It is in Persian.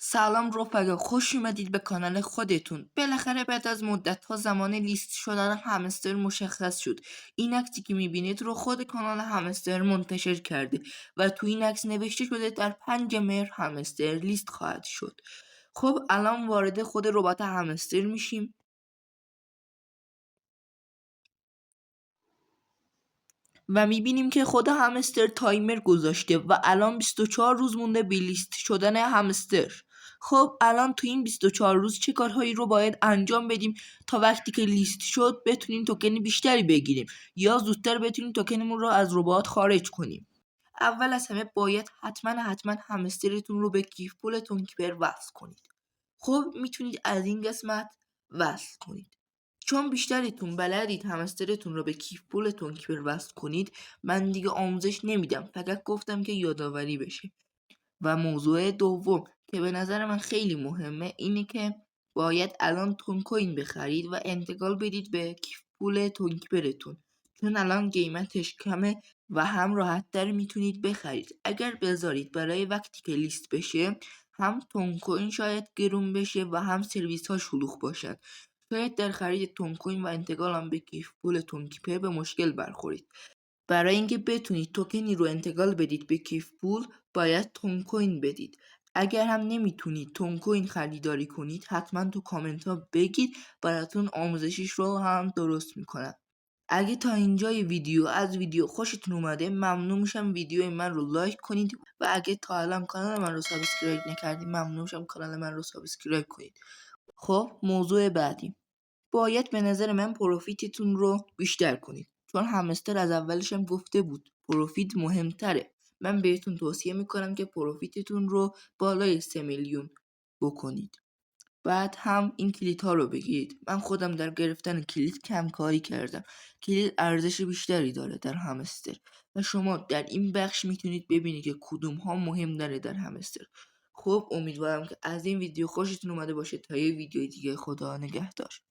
سلام رفقا، خوش اومدید به کانال خودتون. بالاخره بعد از مدت ها زمان لیست شدن همستر مشخص شد. این عکسی که میبینید رو خود کانال همستر منتشر کرده و تو این عکس نوشته شده در 5 مهر همستر لیست خواهد شد. خب الان وارد خود ربات همستر میشیم و میبینیم که خود همستر تایمر گذاشته و الان 24 روز مونده به لیست شدن همستر. خب الان تو این 24 روز چه کارهایی رو باید انجام بدیم تا وقتی که لیست شد بتونیم توکن بیشتری بگیریم یا زودتر بتونیم توکنمون رو از ربات خارج کنیم؟ اول از همه باید حتما همسترتون رو به کیف پول تونکیپر وصل کنید. خب میتونید از این قسمت وصل کنید. چون بیشترتون بلدید همسترتون رو به کیف پول تونکیپر وصل کنید، من دیگه آموزش نمیدم، فقط گفتم که یادآوری بشه. و موضوع دوم که به نظر من خیلی مهمه اینه که باید الان تون کوین بخرید و انتقال بدید به کیف پول تونکیپرتون، چون الان قیمتش کمه و هم راحت‌تر میتونید بخرید. اگر بذارید برای وقتی که لیست بشه، هم تون کوین شاید گرون بشه و هم سرویس ها شلوغ باشن. شاید در خرید تون کوین و انتقال هم به کیف پول تونکیپر به مشکل برخورید. برای اینکه بتونید توکنی رو انتقال بدید به کیف پول باید تون کوین بدید. اگر هم نمیتونید تون کوین خریداری کنید حتما تو کامنت ها بگید، براتون آموزشیش رو هم درست میکنم. اگه تا اینجای ویدیو از ویدیو خوشتون اومده ممنون میشم ویدیو من رو لایک کنید و اگه تا الان کانال من رو سابسکرایب نکردید ممنون میشم کانال من رو سابسکرایب کنید. خب موضوع بعدی، باید به نظر من پروفیتتون رو بیشتر کنید، چون همستر از اولش هم گفته بود پروفیت مهمتره. من بهتون توصیه میکنم که پروفیتتون رو بالای 3 میلیون بکنید. بعد هم این کلید ها رو بگیرید. من خودم در گرفتن کلید کم کاری کردم. کلید ارزش بیشتری داره در همستر و شما در این بخش میتونید ببینید که کدوم ها مهم داره در همستر. خب امیدوارم که از این ویدیو خوشتون اومده باشه. تا یه ویدیو دیگه، خدا نگهدار.